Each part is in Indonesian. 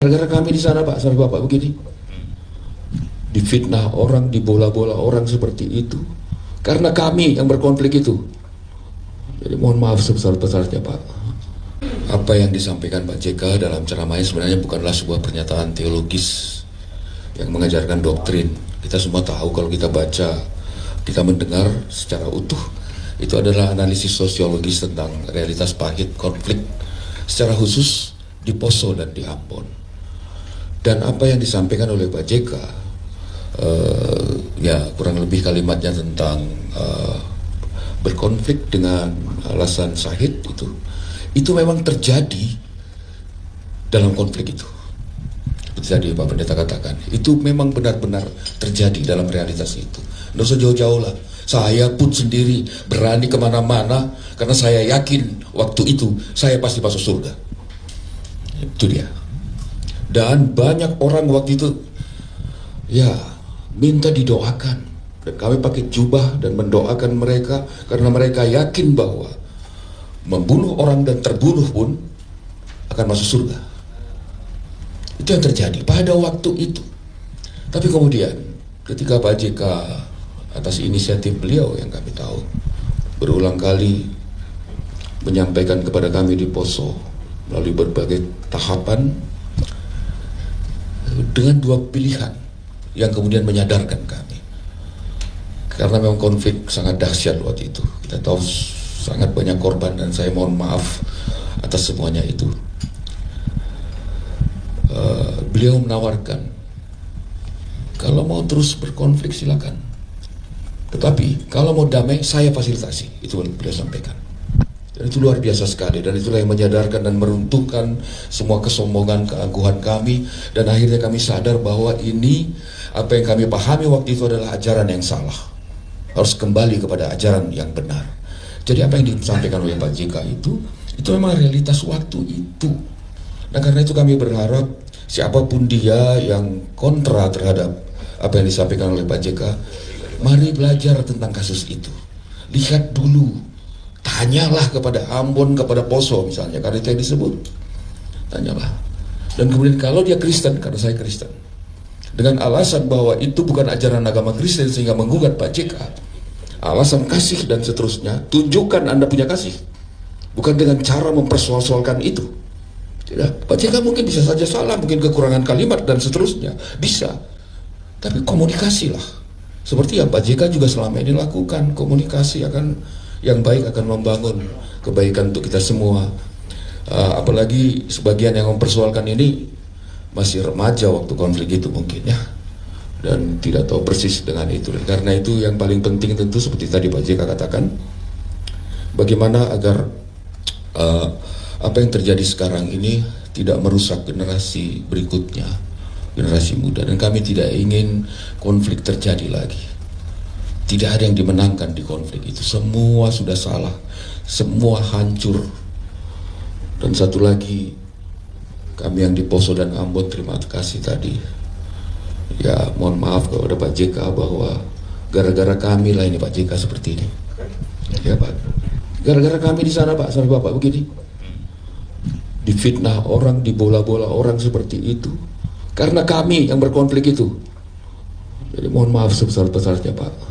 Gara-gara kami di sana Pak, sampai Bapak begini, difitnah orang, dibola-bola orang seperti itu, karena kami yang berkonflik itu. Jadi mohon maaf sebesar-besarnya Pak. Apa yang disampaikan Pak JK dalam ceramahnya sebenarnya bukanlah sebuah pernyataan teologis yang mengajarkan doktrin. Kita semua tahu kalau kita baca, kita mendengar secara utuh, itu adalah analisis sosiologis tentang realitas pahit konflik secara khusus di Poso dan di Ambon. Dan apa yang disampaikan oleh Pak JK, ya kurang lebih kalimatnya tentang berkonflik dengan alasan syahid itu memang terjadi dalam konflik itu. Seperti tadi Pak Pendeta katakan, itu memang benar-benar terjadi dalam realitas itu. Nggak usah jauh-jauh lah. Saya pun sendiri berani kemana-mana karena saya yakin waktu itu saya pasti masuk surga. Itu dia. Dan banyak orang waktu itu ya minta didoakan, dan kami pakai jubah dan mendoakan mereka karena mereka yakin bahwa membunuh orang dan terbunuh pun akan masuk surga. Itu yang terjadi pada waktu itu. Tapi kemudian ketika Pak JK atas inisiatif beliau yang kami tahu berulang kali menyampaikan kepada kami di Poso melalui berbagai tahapan dengan dua pilihan yang kemudian menyadarkan kami, karena memang konflik sangat dahsyat waktu itu. Kita tahu sangat banyak korban dan saya mohon maaf atas semuanya itu. Beliau menawarkan kalau mau terus berkonflik silakan, tetapi kalau mau damai saya fasilitasi. Itu beliau sampaikan. Dan itu luar biasa sekali, dan itulah yang menyadarkan dan meruntuhkan semua kesombongan, keangkuhan kami, dan akhirnya kami sadar bahwa ini apa yang kami pahami waktu itu adalah ajaran yang salah, harus kembali kepada ajaran yang benar. Jadi apa yang disampaikan oleh Pak JK itu memang realitas waktu itu. Nah karena itu kami berharap siapapun dia yang kontra terhadap apa yang disampaikan oleh Pak JK, mari belajar tentang kasus itu, lihat dulu. Tanyalah kepada Ambon, kepada Poso misalnya, karena itu yang disebut. Tanyalah. Dan kemudian kalau dia Kristen, karena saya Kristen, dengan alasan bahwa itu bukan ajaran agama Kristen sehingga menggugat Pak JK, alasan kasih dan seterusnya, tunjukkan Anda punya kasih. Bukan dengan cara mempersoal-soalkan itu. Tidak. Pak JK mungkin bisa saja salah, mungkin kekurangan kalimat dan seterusnya. Bisa. Tapi komunikasilah. Seperti yang Pak JK juga selama ini lakukan, komunikasi yang baik akan membangun kebaikan untuk kita semua. Apalagi sebagian yang mempersoalkan ini masih remaja waktu konflik itu mungkin ya, dan tidak tahu persis dengan itu. Dan karena itu yang paling penting tentu seperti tadi Pak JK katakan, bagaimana agar apa yang terjadi sekarang ini tidak merusak generasi berikutnya, generasi muda. Dan kami tidak ingin konflik terjadi lagi. Tidak ada yang dimenangkan di konflik itu. Semua sudah salah, semua hancur. Dan satu lagi, kami yang di Poso dan Ambon terima kasih tadi. Ya mohon maaf kepada Pak JK bahwa gara-gara kami lah ini Pak JK seperti ini. Ya Pak, gara-gara kami di sana Pak, sampai Bapak begini, difitnah orang, dibola-bola orang seperti itu, karena kami yang berkonflik itu. Jadi mohon maaf sebesar-besarnya Pak.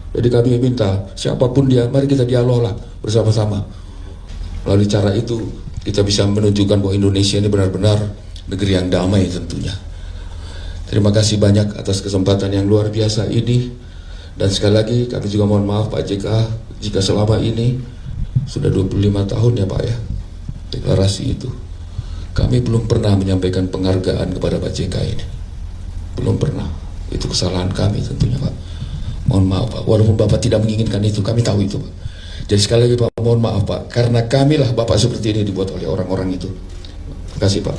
Jadi kami minta siapapun dia, mari kita dialog lah bersama-sama. Melalui cara itu kita bisa menunjukkan bahwa Indonesia ini benar-benar negeri yang damai tentunya. Terima kasih banyak atas kesempatan yang luar biasa ini. Dan sekali lagi kami juga mohon maaf Pak JK jika selama ini sudah 25 tahun ya Pak ya deklarasi itu, kami belum pernah menyampaikan penghargaan kepada Pak JK ini. Belum pernah. Itu kesalahan kami tentunya Pak. Mohon maaf Pak, walaupun Bapak tidak menginginkan itu, kami tahu itu Pak. Jadi sekali lagi Pak, mohon maaf Pak, karena kamilah Bapak seperti ini dibuat oleh orang-orang itu. Terima kasih Pak.